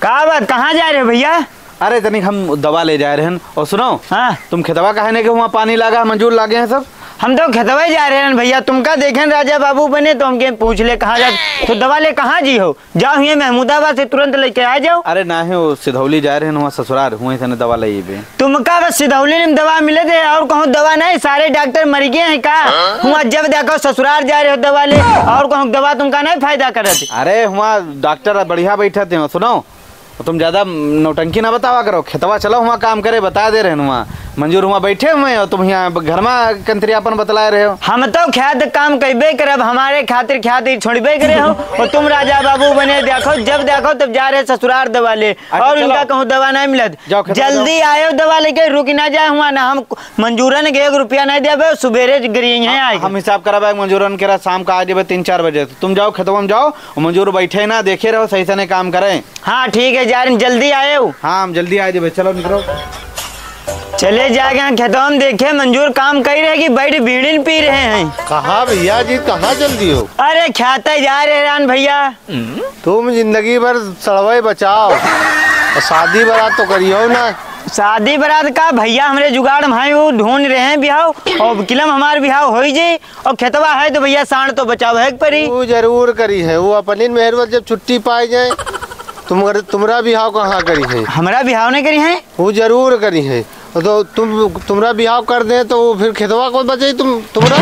कहा बात, कहाँ जा रहे हो भैया? अरे तनिक हम दवा ले जा रहे हैं। और सुनो, हाँ तुम खेतवा कहने के वहाँ पानी लगा मंजूर लागे हैं सब? हम तो खेतवा जा रहे हैं भैया। तुमका देखें राजा बाबू बने तो हमके पूछ ले कहाँ जा, तो दवा ले कहाँ जी हो? जाओ ये महमूदाबाद से तुरंत लेके आ जाओ। अरे ना है वो सिधौली जा रहे हैं, वहाँ ससुराल हुए थे दवा ले। तुमका बस सिधौली में दवा मिले थे और कहूँ दवा नहीं, सारे डॉक्टर मर गए हैं का? हुआ जब देखो ससुराल जा रहे हो दवा ले और कहूँ दवा तुमका नहीं फायदा कर रहे। अरे वहाँ डॉक्टर बढ़िया बैठे थे। सुनो, तुम ज्यादा नौटंकी ना बतावा करो, खेतवा चलो वहाँ काम करे, बता दे रहे हैं वहाँ मंजूर वहाँ बैठे हुए हो, तुम यहाँ घर में कंत्रियापन बतला रहे हो। हम तो ख्यात काम कैबे करब, हमारे खातिर ख्यात छोड़बे करे हो और तुम राजा बाबू बने देखो जब देखो तब जा रहे ससुराल दवा ले और इनका कहूँ दवा नहीं मिलत। जल्दी आयो दवा लेके, रुक ना जाए हुआ ना, हम मंजूरन के 1 रुपया नहीं देवे, सुबेरे गिरी है। हम हिसाब करा मंजूरन के शाम का आ जाए 3-4 बजे। तुम जाओ खेतवा में जाओ, मंजूर बैठे ना देखे रहो, सही से काम करें। हाँ ठीक है जा रहे, जल्दी आए हो। हाँ हम जल्दी आ जाए, चलो निकलो। चले जाएंगे खेतों में, देखे मंजूर काम कर रहे कि बैठ बीड़ी पी रहे हैं। कहाँ भैया जी, कहाँ जल्दी हो? अरे ख्याते जा रहे रान भैया। तुम जिंदगी भर सड़वे बचाओ, शादी बारात तो करियो ना। शादी बारात का भैया हमारे जुगाड़ भाई वो ढूंढ रहे हैं बिहाव और किलम हमारे बिहाव हो जाए और खेतवा है तो भैया सांड तो बचाव है परी। वो जरूर करी है, वो अपनी मेहरबान जब छुट्टी पाई जाए। तुम्हारा बिहाव कहाँ करी है? हमारा बिहाव नहीं करी है, वो जरूर करी है। तो तुम्हारा बिहाव कर दे तो फिर खेतवा को बचे तुम्हारा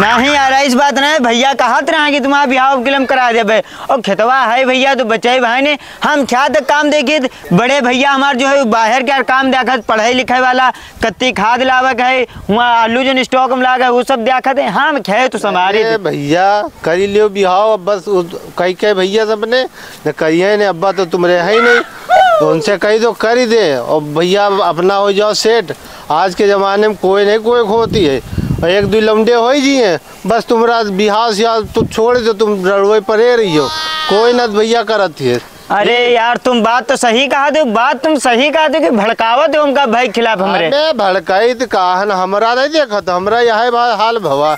नहीं यार, इस बात नहीं भैया कहा तरह कि तुम्हारा बिहाव किलम करा दे और खेतवा है भैया तो बचे भाई ने। हम क्या तक काम देखे बड़े भैया हमारे जो है बाहर क्या काम देखा, पढ़ाई लिखाई वाला कत्ती खाद लावक है, वहाँ आलू जो स्टॉक में लागा वो सब देखा थे। हम खे तो संभाले भैया करी लियो बिहाव, बस कई कई भैया सबने न करिए ने, अब्बा तो तुम रहे ही नहीं, तो उनसे कही तो कर ही दे और भैया अपना हो जाओ सेठ। आज के ज़माने में कोई नहीं कोई खोती है, और 1-2 लमडे हो ही जिए बस तुम्हारा बिहार से तुम छोड़े तो तुम रड़वे परे रही हो, कोई न भैया करत है। अरे यार तुम बात तो सही कहा दो, बात तुम सही कहा दो कि भड़कावत हो उनका भाई खिलाफ हमरे। भड़काई तो कहा न, हमारा नहीं देखा तो हमारा यह हाल भवा।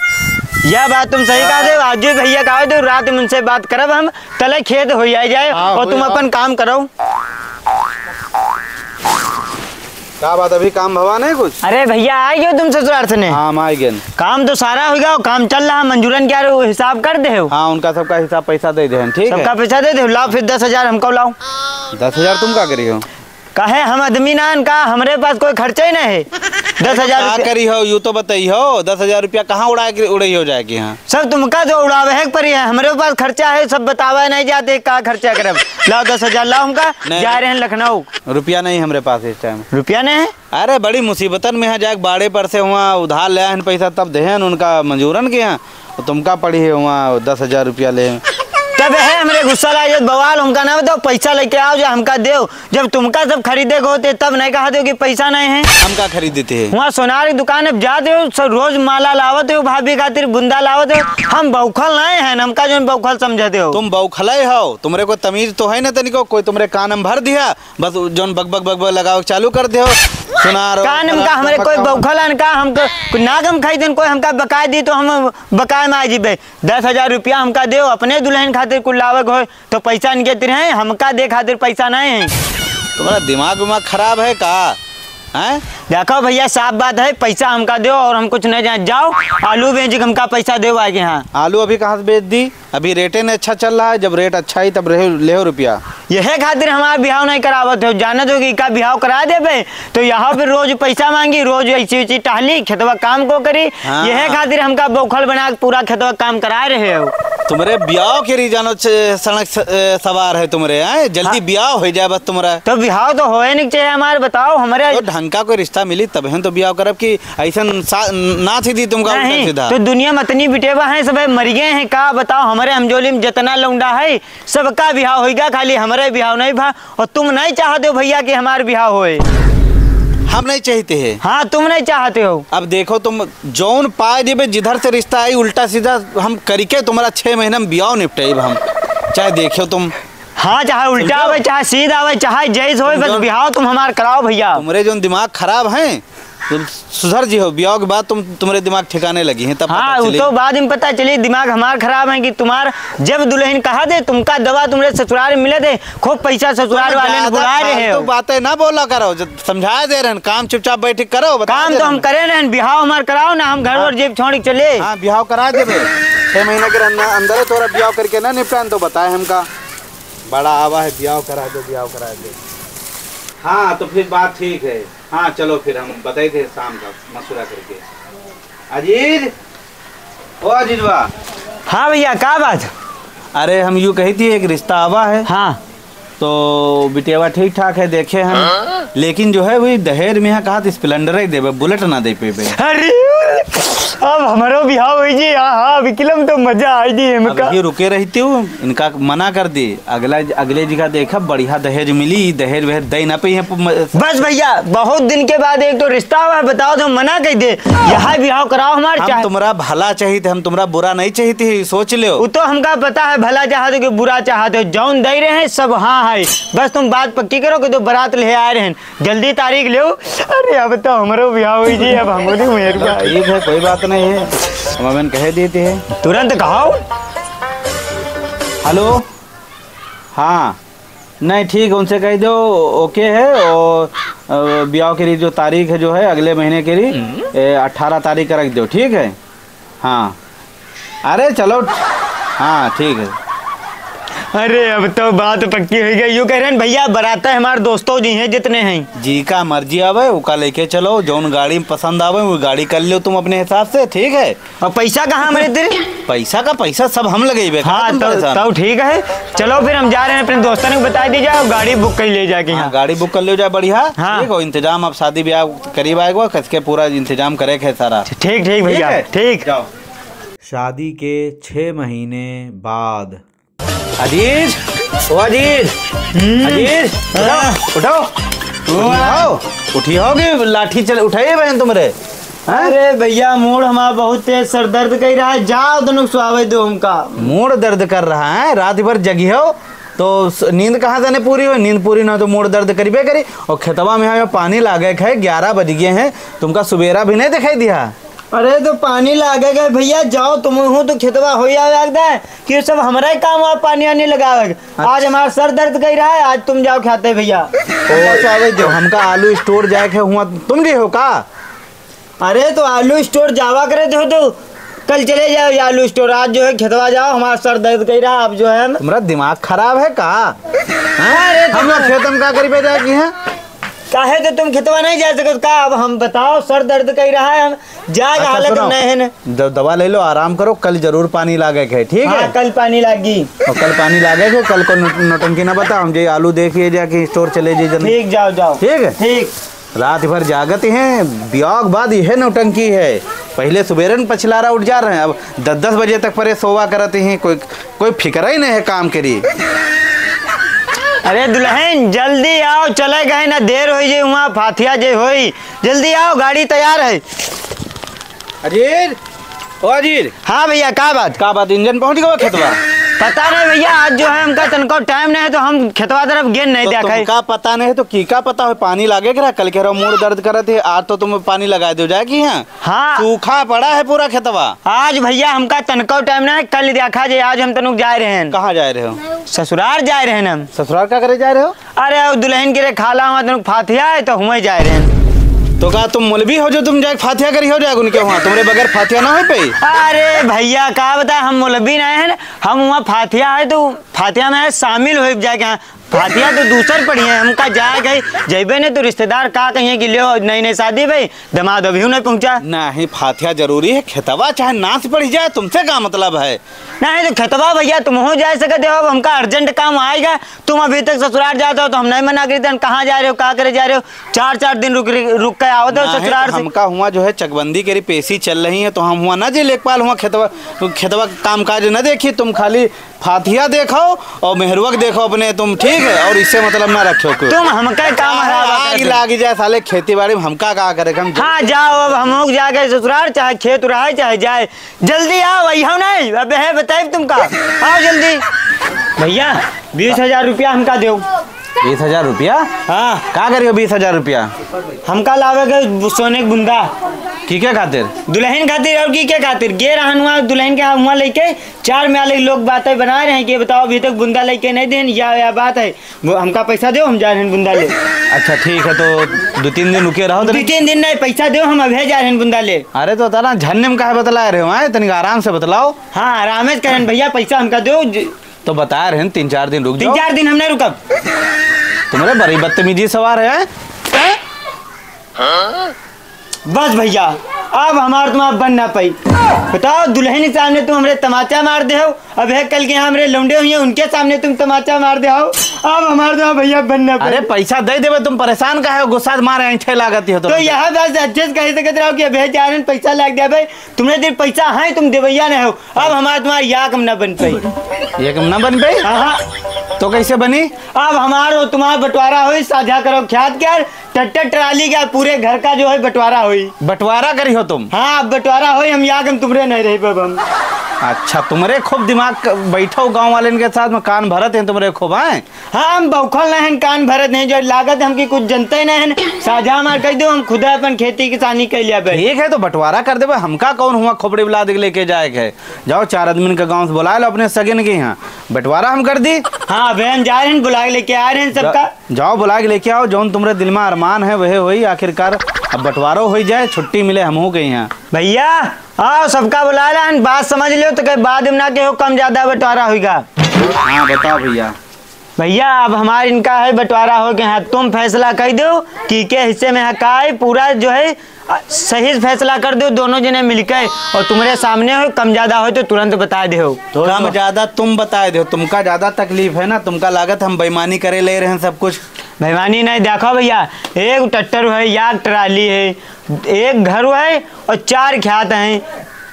यह बात तुम सही कहा दे, आज भैया कहा दो रात में उनसे बात करब हम, तले खेत हो जाए और तुम अपन काम करो। क्या बात, अभी काम भवा नहीं कुछ? अरे भैया आ गए तुम ससुराल से? हाँ आ गए। काम तो सारा हो गया, काम चल रहा, मंजूरन क्या हिसाब कर दे हो? हाँ उनका सबका हिसाब पैसा दे दे, ठीक है सबका पैसा दे दे। लाओ फिर 10,000 हमको लाओ। 10,000 तुम क्या करी हो? कहे हम आदमी ना का, हमारे पास कोई खर्चा ही नहीं है। 10,000 करी हो यू तो बताई हो, 10,000 रुपया कहाँ उड़ाई हो जाएगी? हाँ सब तुमका जो उड़ावे है पर है, हमारे पास खर्चा है, सब बतावा नहीं जाते का खर्चा करब। लाओ 10,000 लाओ, हमका जा रहे हैं लखनऊ। रुपया नहीं हमारे पास इस टाइम। रुपया नहीं है? अरे बड़ी मुसीबतन में है, जाके बाड़े पर से वहाँ उधार ले आए पैसा तब दे उनका मंजूरन के यहाँ, तो तुमका पड़ी है वहाँ 10,000 रुपया ले। तब है हमारे गुस्सा लाए बवाल, हमका ना बताओ पैसा लेके आओ जो हमका दो, जब तुमका सब खरीदे होते तब नहीं कहा दो कि पैसा नहीं है। हमका खरीदते हैं वहाँ सोनार की दुकान में जाते हो, सब रोज माला लावते हो, भाभी खातिर बुंदा लावते हो। हम बौखल नहीं है, हमका जो बौखल समझते हो। तुम बौखले हो, तुम्हारे को तमीज तो है ना तनिको, कोई तुम्हारे कान में भर दिया बस zone bug bug bug bug लगाओ चालू कर दे हो। सुनार कान में का हमारे कोई बौखल का, हमको नागम खाई दिन कोई हमका बकाय दी तो हम बकाय में आ जीबे। 10,000 रुपया हमका दो, अपने दुल्हन खातिर कुल लावक हो तो पैसा इनके तिर है, हमका दे खातिर पैसा नहीं है। तुम्हारा दिमाग खराब है का? हैं? देखो भैया साफ बात है, पैसा हमका दो और हम कुछ नहीं जान। जाओ आलू बेच हमका पैसा दो आगे। हाँ आलू अभी कहाँ से बेच दी? अभी रेटे ने अच्छा चल रहा है, जब रेट अच्छा ही तब ले हो रुपया। यह खातिर हमारा बिहाव नहीं करावत हो, जाने दो कि का बिहाव करा दे तो यहाँ पे रोज पैसा मांगी, रोज ऐसी टहली खेतवा काम को करी। हाँ। यह खातिर हमका बौखल बना पूरा खेतवा काम करा रहे हो। तुम्हारे ब्याह के जानो सड़क सवार है तुम्हारे, जल्दी हाँ। ब्याह हो जाए बस तुम्हारा। तो बिहाव तो होए नहीं चाहिए हमारे, बताओ हमारे तो ढंग का कोई रिश्ता मिली तब है तो ब्याह करब की ऐसा ना थी तुमका उल्टा सीधा। तो दुनिया में इतनी बिटेवा है, सब मर गए हैं का बताओ। हमारे हमजोली में जितना लौंडा है सबका बिहाव होगा, खाली हमारे बिहाव नहीं भा। और तुम नहीं चाहते हो भैया कि हमारे बिहाव होए? हम नहीं चाहते हैं। हाँ तुम नहीं चाहते हो। अब देखो तुम जौन पाए जेबे जिधर से रिश्ता आई उल्टा सीधा हम करके तुम्हारा 6 महीना में ब्याह निपटे हम, चाहे देखो तुम। हाँ चाहे उल्टा आवे चाहे सीधा आवे चाहे जैस हो, बस बिहाव तुम हमार कराओ भैया। तुम्हारे जो दिमाग खराब है तुम सुधर जी हो, ब्याह के बाद तुम्हारे दिमाग ठिकाने लगी हैं तब हाँ पता वो चली। तो बाद में पता चली दिमाग हमार खराब है कि तुम्हार जब दुल्हन कहा दे तुमका दवा तुम्हारे ससुराल में मिले थे, खूब पैसा ससुराल वाले ने बुला रहे हो। बातें ना बोला करो, समझा दे रहे हैं, काम चुपचाप बैठ करो। काम तो हम करे रहे, बिहाव हमार कराओ ना, हम घर और जेब छोड़ के चले। हाँ ब्याह करा देवे, 6 महीना के अंदर तोरा ब्याह करके ना निपटान तो बताए हमका। बड़ा आवा है, ब्याह करा दे। हाँ तो फिर बात ठीक है। हाँ चलो फिर हम बताए थे शाम का मशुरा करके। अजीज, ओ अजीजवा। हाँ भैया क्या बात? अरे हम यूँ कही थी एक रिश्ता आवा है। हाँ तो बिटियावा ठीक ठाक है देखे हम, लेकिन जो है वही दहेज में यहाँ कहा स्प्लेंडर ही देवे, बुलेट ना दे पे। अरे अब हमारो बिहाव हो जी। हाँ विक्रम तो मजा आई थी हमका। ये रुके रहती हूँ, इनका मना कर दी, अगले जगह देखा बढ़िया दहेज मिली, दहेज वहेज दे ना पे। बस भैया बहुत दिन के बाद एक तो रिश्ता हुआ, बताओ तो मना कह दे, यहाँ बिहाव कराओ हमारे। हम तुम्हारा भला चाहिए थे, हम तुम्हारा बुरा नहीं चाहिए थे, सोच लो। वो तो हमका पता है, भला चाहते कि बुरा चाहते, जौन दे रहे हैं सब हाँ है, बस तुम बात पक्की करो कि तो बारात ले आ रहे हैं, जल्दी तारीख लो। अरे अब तो हमारो बिहाव हुई जी, अब हमारी मेहरबानी। ठीक है कोई बात नहीं है, हम कह देते हैं। तुरंत कहो। हेलो, हाँ नहीं ठीक है, उनसे कह दो ओके है। और ब्याह के लिए जो तारीख है जो है अगले महीने के लिए 18 तारीख का रख दो, ठीक है। हाँ अरे चलो हाँ ठीक है। अरे अब तो बात पक्की हो गई। यूँ कह रहे हैं भैया बराता है हमारे दोस्तों जी हैं जितने हैं, जी का मर्जी आवे उका लेके चलो, जौन गाड़ी पसंद आवे वो गाड़ी कर लो तुम अपने हिसाब से, ठीक है। और पैसा कहाँ मेरे तेरे? पैसा सब हम लगेबे। हाँ तो ठीक है, चलो फिर हम जा रहे हैं, अपने दोस्तों को बता दीजिए और गाड़ी बुक कर ले जाके। हाँ गाड़ी बुक कर लो जाए बढ़िया। हाँ। ठीक हो, इंतजाम अब शादी ब्याह करीब आएगा, कसके पूरा इंतजाम करे है सारा। ठीक भैया ठीक। जाओ। शादी के 6 महीने बाद। अजीज, ओ अजीज, अजीज उठाओ उठियोगे, लाठी चल उठाइए बहन तुमरे। अरे भैया मूड हमारा बहुत तेज सर दर्द कर रहा है, जाओ दोनों स्वावे दो हमका। मूड दर्द कर रहा है, रात भर जगी हो तो नींद कहाँ से पूरी हो, नींद पूरी ना हो तो मूड दर्द करीबे करी। और खेतवा में यहाँ पानी लागे है, 11 बज गए हैं, तुमका सुबेरा भी नहीं दिखाई दिया। अरे तो पानी लागे गए भैया, जाओ तुम हो तो खेतवा हो जाए कि सब हमारा ही काम हुआ, पानी आने लगा। आज हमारा सर दर्द कर रहा है, आज तुम जाओ खाते भैया। जो हमका आलू स्टोर जाए हुआ तुम जी हो का? अरे तो आलू स्टोर जावा करे थे तो कल चले जाओ आलू स्टोर, आज जो है खेतवा जाओ, हमारा सर दर्द कर रहा। अब जो है तुम्हारा दिमाग खराब है का? अरे हम लोग खेत में का करीबे जाएगी हैं? काहे तो तुम खेतवा नहीं जा सकते का? अब हम बताओ सर दर्द कर रहा है, हम जाएगा हालत नहीं है ना। दवा ले लो, आराम करो, कल जरूर पानी लागे है, ठीक है। हाँ, कल पानी लागी और कल पानी लागे है, कल को नौटंकी ना बताओ, हम जे आलू देखिए जाके स्टोर चले जाइए। ठीक जाओ ठीक है ठीक। रात भर जागत हैं, ब्याह के बाद यह नौटंकी है। पहले सुबेरन पछलारा उठ जा रहे हैं, अब 10-10 बजे तक परे सोवा करते हैं, कोई फिक्र ही नहीं है काम करी। अरे दुल्हन जल्दी आओ, चले गए ना, देर हो जाए वहाँ फातिया जे होई, जल्दी आओ गाड़ी तैयार है। अजीर, ओ अजीर। हाँ भैया का बात? इंजन पहुंच गया खेतवा? पता नहीं भैया, आज जो है हमका तनको टाइम नहीं है तो हम खेतवा तरफ गेन नहीं तो देखा। तुमका पता नहीं तो की का पता है, पानी लागे करा, कल कह रहा मूड दर्द करे थे, आज तो तुम पानी लगा दो जाएगी। हाँ सूखा पड़ा है पूरा खेतवा। आज भैया हमका तनको टाइम नहीं, कल देखा जाए। आज हम तनुक जा रहे हैं। कहाँ जा रहे हो? ससुराल जा रहे हैं हम। ससुराल क्या करे जा रहे हो? अरे दुल्हन के खाला हुआ तनुक फातिया है तो हुए जा रहे हैं। तो का तुम मौलवी हो जो तुम जाए फातिया करी हो जाएगा उनके वहाँ, तुम्हारे बगैर फातिया ना हो पाई? अरे भैया का बता, हम मौलवी नहीं है, हम वहाँ फातिया है तो फातिया में शामिल हो जाए। फातिया तो दूसर पड़ी है, हमका जाए गए जैबे ने तो रिश्तेदार का कहिए कि लो नई शादी भाई दमाद अभी नहीं पहुंचा। नहीं फातिया जरूरी है, खेतवा चाहे नाच पड़ जाए, तुमसे क्या मतलब है? नहीं तो खेतवा भैया तुम हो जा सकते हो, अब हमका अर्जेंट काम आएगा, तुम अभी तक ससुराल जाते हो तो हम नहीं मना करते। कहाँ जा रहे हो, कहाँ करे जा रहे हो? 4-4 दिन रुक के आओ तो ससुराल से। हमका हुआ जो है चकबंदी के पेशी चल रही है, तो हम हुआ ना जी लेखपाल हुआ खेतवा काम काज न देखी, तुम खाली फातिया देखो और मेहरुआ देखो अपने तुम, ठीक है। और इससे मतलब ना रखो तुम हमका काम आग लागी जाए साले खेती बाड़ी में, हमका क्या करे हम। हाँ जाओ, अब हम लोग जाके ससुराल, चाहे खेत रहा चाहे जाए, जल्दी आओ। वही नहीं अब है बताए तुमका, आओ जल्दी। भैया 20,000 रुपया हमका दो। 20,000 रुपया? हाँ का करियो 20,000 रुपया? हमका लावे के सोने के बुंदा की क्या खातिर? दुल्हन खातिर और की क्या खातिर गे रहन हुआ दुल्हन के हुआ लेके 4 माले लोग बातें बना रहे हैं कि बताओ अभी तक बुंदा लेके नहीं देन या बात है वो हमका पैसा दो हम जा रहे हैं बुंदा ले। अच्छा ठीक है, तो 2-3 दिन रुके रहो। 2-3 दिन नहीं पैसा दो हम अभी जा रहे हैं बुंदा ले। अरे तो तारा झन्ने में काहे बतला रहे हो? तनिक आराम से बतलाओ। हाँ आराम से करें भैया पैसा हमका दो। तो बता रहे हैं 3-4 दिन रुक जाओ। 3-4 दिन हम नहीं रुकब। तुम्हारे बड़ी बदतमीजी सवार है। बस भैया अब हमार तुम्हारा बन ना पाई। बताओ दुल्हन के सामने तुम हमरे तमाचा मार दे हो, अब है कल के यहाँ हमरे लौंडे हुए उनके सामने तुम तमाचा मार दे हो, अब हमारे तो भैया बन ना पाई। अरे पैसा दे देवे, तुम परेशान का है? गुस्सा मारे ऐठे लागती हो तो यहाँ बस अच्छे से कह सकते रहो कि अब जा रहे पैसा लाग दिया भाई तुमने दिन पैसा है तुम देवैया नहीं हो, अब हमारा तुम्हारा याक न बन पाई। ये कम ना बन पाई? हाँ तो कैसे बनी? अब हमारा तुम्हारा बंटवारा हो साझा करो ख्यात क्या ट्रैक्टर ट्राली का पूरे घर का जो है बंटवारा हुई। बंटवारा करी हो तुम? हाँ अब बंटवारा हो हम याक हम तुमरे नहीं रहे हम। अच्छा तुम्हारे खूब दिमाग बैठो गांव वाले के साथ में कान भरत हैं तुम्हारे खूब हैं? हाँ हम बौखल नहीं कान भरत नहीं जो लागत हमकी कुछ जनते नहीं है साझा मार कह दो हम खुदा अपन खेती किसानी कर लिया। ठीक है तो बंटवारा कर दे, हमका कौन हुआ खोपड़ी बुला दे लेके जाए है? जाओ 4 आदमी के गाँव से बुला लो अपने सगन के यहाँ, बंटवारा हम कर दी। हाँ बहन जा रहे हैं बुला के लेके आ रहे हैं सबका। जाओ बुला के लेके आओ, जौन तुम्हारे दिल में अरमान है वह वही आखिरकार अब बंटवारा हो जाए, छुट्टी मिले हमहू के यहाँ। भैया आओ सबका बुला रहा है, बात समझ लो तो कहीं बाद में ना के हो कम ज्यादा बंटवारा होगा। हाँ बताओ भैया। भैया अब हमारे इनका है बंटवारा हो गया है, तुम फैसला कर दो कि के हिस्से में है का है पूरा जो है सही फैसला कर दो दोनों जने मिलकर, और तुम्हारे सामने हो कम ज्यादा हो तो तुरंत बता दो। तो कम ज्यादा तुम बताए दो, तुमका ज्यादा तकलीफ है ना, तुमका लागत हम बेईमानी करे ले रहे हैं सब कुछ। बेईमानी नहीं देखो भैया, एक ट्रैक्टर है या ट्राली है, एक घर है और 4 ख्यात हैं,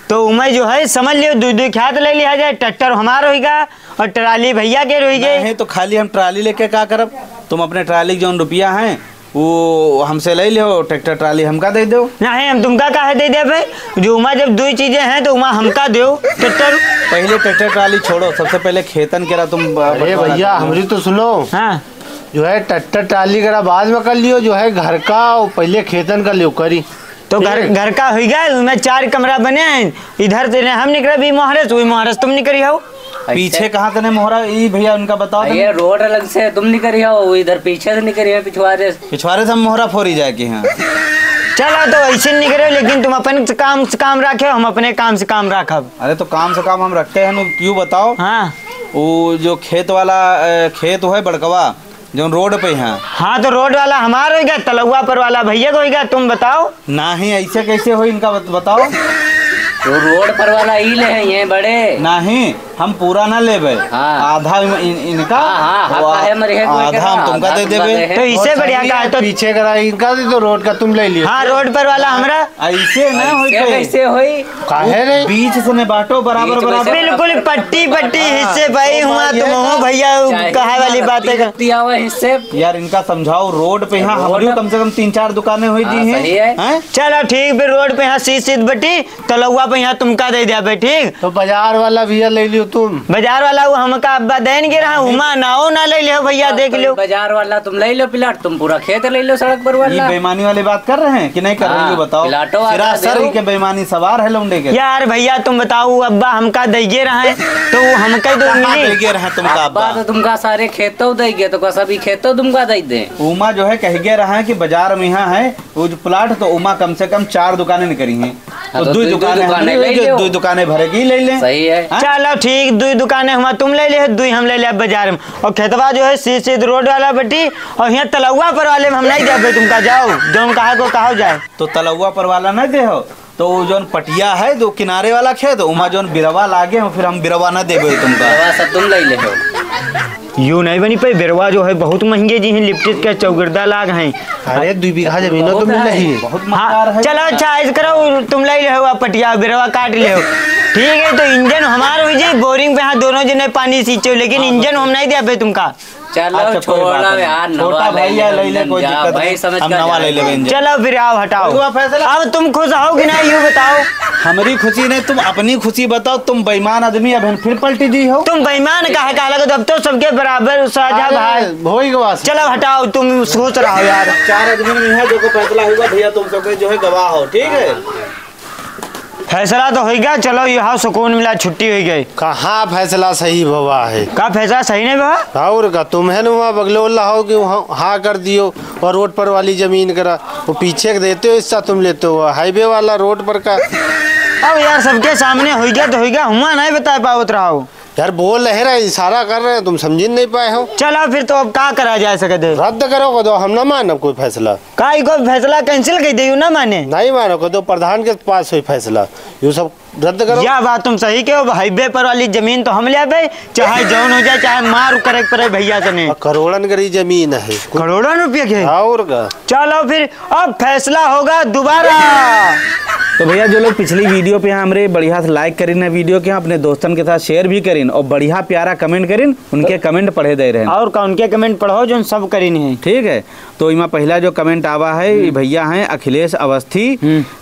तो उमें जो है समझ लियो 2-2 ख्यात ले लिया जाए, ट्रैक्टर हमारा होगा और ट्राली भैया के रही। तो खाली हम ट्राली लेके क्या करब? तुम अपने ट्राली जो रुपया है वो हमसे ले लो, ट्रैक्टर ट्राली हमका दे दो। नहीं हम तुमका काहे दे दे भाई, जो उमा जब 2 चीजें हैं तो उमा हमका दो ट्रैक्टर। पहले ट्रैक्टर ट्राली छोड़ो, सबसे पहले खेतन के तुम। अरे भैया हमारी तो सुनो। हाँ जो है ट्रैक्टर ट्राली करा बाद में कर लियो, जो है घर का और पहले खेतन कर लियो करी। तो घर का होगा, उसमें 4 कमरा बने हैं, इधर से हम निकले भी मोहरस हुई मोहरस तुम निकली हो। पीछे कहाँ तने मोहरा ये भैया उनका बताओ। ये रोड अलग से तुम निकल रही हो, इधर पीछे से निकल रही है पिछवाड़े से हम मोहरा फोरी जाए के यहाँ। चलो तो ऐसे निकले, लेकिन तुम अपन से काम रखे, हम अपने काम से काम रखब। अरे तो काम से काम हम रखते हैं, क्यों बताओ? हाँ वो जो खेत वाला खेत है बड़कवा जो रोड पे है। हाँ तो रोड वाला हमारा होगा, तलुआ पर वाला भैया को होगा, तुम बताओ। नहीं ऐसे कैसे हो इनका बताओ। तो रोड पर वाला ही ले हैं ये बड़े। नहीं हम पूरा ना लेबे। हाँ। आधा इनका। आधा हम तुमका दे देबे। तो इससे बढ़िया का है तो पीछे करा इनका तो रोड का तुम ले लियो। हाँ रोड पर वाला हमारा। ऐसे ना होई कैसे होई? काहे रे? बीच से ने बांटो बराबर बराबर। बिल्कुल पट्टी हिस्से भाई हुआ तुम हो भैया कहा वाली बात है हिस्से। यार इनका समझाओ, रोड पे यहाँ हमारी कम से कम 3-4 दुकानें हुई दी हैं। चलो ठीक फिर रोड पे यहाँ सीध बटी, तलुआ पे यहाँ तुमका दे दिया भाई। ठीक तो बाजार वाला भैया ले लियो तुम। बाजार वाला वो हमका अब्बा देन के रहा उमा नाओ ना ले लियो भैया, देख लो। बाजार वाला तुम ले लो प्लाट, तुम पूरा खेत ले लो सड़क पर वाला। ये बेईमानी वाली बात कर रहे हैं कि नहीं कर रहे हैं बताओ। सर के बेईमानी सवार है लौंडे के। यार भैया तुम बताओ अब्बा हमका देगे रहे तो हमका तो देगे रहे तुमका अब्बा तो तुमका सारे खेतों देगे तो सभी खेतों तुमका दे दे। उमा जो है कह गया रहा है कि बाजार में यहाँ है वो जो प्लाट, तो उमा कम से कम 4 दुकानें निकली हैं, तो 2 दुकानें भरे की ले लें। सही है। चलो ठीक 2 दुकानें हम तुम ले ले, 2 हम ले ले बाजार में, और खेतवा जो है सीध रोड वाला बटी, और यहाँ तलुआ पर वाले में हम नहीं दे तुमका, जाओ जो कहा को कहा जाए। तो तलुआ पर वाला नहीं दे हो, तो जो पटिया है जो किनारे वाला खेत उमा जो बिरवा लागे हो, फिर हम बिरवा न देबे तुमका। सब तुम ले ले हो। यूं नहीं बनी पे बिरवा जो है बहुत महंगे जी हैं, लिप्टिस के चौगिरदा लाग हैं। अरे 2 बीघा जमीन तो मिल रही है बहुत। हाँ चलो अच्छा ऐसे करो तुम ले ले पटिया बिरवा काट ले हो। ठीक है तो इंजन हमारा हो जाए, बोरिंग पे हाँ दोनों जने पानी सींचो, लेकिन इंजन हम नहीं दे तुमका। चलो अच्छा, कोई बात छोड़ो नहीं। यार, छोटा नवा भाई है, ले ले, कोई जाओ, दिक्कत भाई नहीं। समझ हम कर नवा जाओ। ले ले बेंजन। चलो फिर आओ हटाओ। हुआ फैसला? अब तुम खुश हो कि नहीं यूँ बताओ। हमारी खुशी नहीं, तुम अपनी खुशी बताओ। तुम बेईमान आदमी अब फिर पलटी दी हो। तुम बेईमान कहा लगे, अब तो सबके बराबर साझा भाई। हो ही गवा से। चलो हटाओ, तुम सोच रहा हो यार। 4 आदमी में है जो को फैसला हुआ भैया, तुम सबके जो है गवाह हो, ठीक है। फैसला तो हो गया, चलो यहाँ सुकून मिला, छुट्टी हो गई। कहाँ फैसला सही भवा है? का फैसला सही नहीं बा? और का तुम है ना वहाँ बगलोला हो कि वहाँ हाँ कर दियो और रोड पर वाली जमीन करा, वो पीछे के देते हो हिस्सा तुम लेते हो, हाईवे वाला रोड पर का। अब यार सबके सामने हो गया तो हो गया, हुआ नहीं बता पाओ रहा हो यार बोल रहे रहे, इशारा कर रहे हैं, तुम समझ नहीं पाए हो। चलो फिर तो अब का करा जा सकते? रद्द करो दो, हम ना मानो कोई फैसला। का को फैसला कैंसिल कर दे ना माने? नहीं मानो को दो, प्रधान के पास हुई फैसला, ये सब रद्द करो। यह बात तुम सही के हो, हाईवे पर वाली जमीन तो हम ले आबे, चाहे जौन हो जाए, चाहे मार करे पड़े भैया से नहीं। करोड़न करी जमीन है, करोड़ों रुपये के। और का। चलो फिर अब फैसला होगा दोबारा। तो भैया जो लोग पिछली वीडियो पे हमारे बढ़िया से लाइक करीन है वीडियो के, अपने दोस्तन के साथ शेयर भी करीन और बढ़िया प्यारा कमेंट करीन, उनके कमेंट पढ़े दे रहे हैं। और का उनके कमेंट पढ़ो जो सब करी नहीं। ठीक है, तो इमा पहला जो कमेंट आवा है, ये भैया हैं अखिलेश अवस्थी।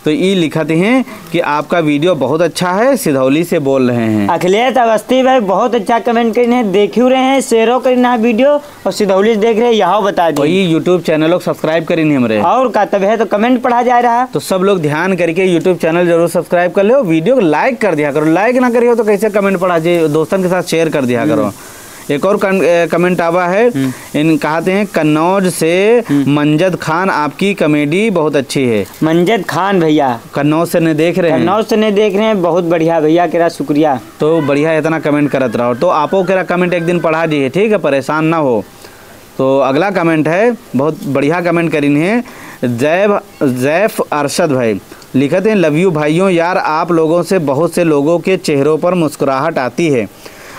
तो ये लिखते हैं कि आपका वीडियो बहुत अच्छा है, सिधौली से बोल रहे हैं। अखिलेश अवस्थी भाई बहुत अच्छा कमेंट करने हैं, देख रहे हैं, शेयरों करना है वीडियो और सिधौली से देख रहे हैं, यहाँ बता और दी। ये यूट्यूब चैनल को सब्सक्राइब करीन हमारे। और का तब है तो कमेंट पढ़ा जा रहा है। तो सब लोग ध्यान करके यूट्यूब चैनल जरूर सब्सक्राइब कर लो, वीडियो को लाइक कर दिया करो, लाइक ना करियो तो कैसे कमेंट पढ़ा जाए, दोस्तों के साथ शेयर कर दिया करो। एक और कमेंट आवा है, इन कहते हैं कन्नौज से मंजद खान, आपकी कॉमेडी बहुत अच्छी है। मंजद खान भैया कन्नौज से नहीं देख रहे हैं। कन्नौज से नहीं देख रहे हैं, बहुत बढ़िया भैया, केरा शुक्रिया। तो बढ़िया इतना कमेंट करत रहो, तो आपो केरा कमेंट एक दिन पढ़ा दिए, ठीक है, परेशान ना हो। तो अगला कमेंट है, बहुत बढ़िया कमेंट करीन है, जैफ अरशद भाई लिखते हैं, लव यू भाइयों, यार आप लोगों से बहुत से लोगों के चेहरों पर मुस्कुराहट आती है,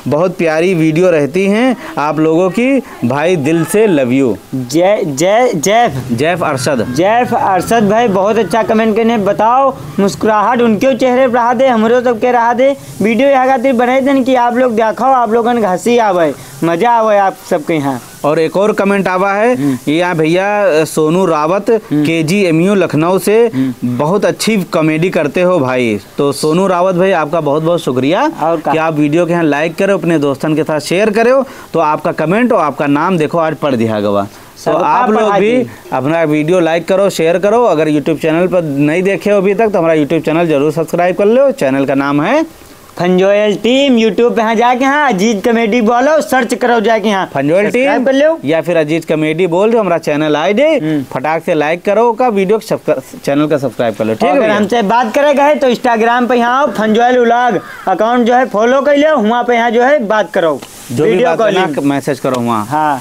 बहुत प्यारी वीडियो रहती हैं आप लोगों की, भाई दिल से लव यू। जैफ अरशद भाई बहुत अच्छा कमेंट करने, बताओ मुस्कुराहट उनके चेहरे पर रहा दे, हमरो सबके रहा दे। वीडियो यहाँ खातिर बनाए थे कि आप लोग देखो, आप लोगन के हंसी आवे, मजा आवे आप सबके यहाँ। और एक और कमेंट आवा है, यहाँ भैया सोनू रावत KGMU लखनऊ से, बहुत अच्छी कॉमेडी करते हो भाई। तो सोनू रावत भाई आपका बहुत बहुत शुक्रिया कि आप वीडियो के यहाँ लाइक करो, अपने दोस्तों के साथ शेयर करो, तो आपका कमेंट और आपका नाम देखो आज पढ़ दिया गवा। तो आप लोग भी अपना वीडियो लाइक करो, शेयर करो। अगर यूट्यूब चैनल पर नहीं देखे हो अभी तक तो हमारा यूट्यूब चैनल जरूर सब्सक्राइब कर लो। चैनल का नाम है फंजोयल टीम। यूट्यूब पे यहाँ जाके यहाँ अजीत कॉमेडी बोलो, सर्च करो जाके यहाँ फंजोयल टीम कर लो, या फिर अजीत कॉमेडी बोल दो, हमारा चैनल ID फटाक से लाइक करो का वीडियो चैनल का सब्सक्राइब कर लो, ठीक है। अगर हमसे बात करेगा है तो इंस्टाग्राम पे यहाँ फंजोयल व्लॉग अकाउंट जो है फॉलो कर लो, वहाँ पे यहाँ जो है बात करो, जो भी वीडियो बात कॉलिंग करना मैसेज करो वहाँ। हाँ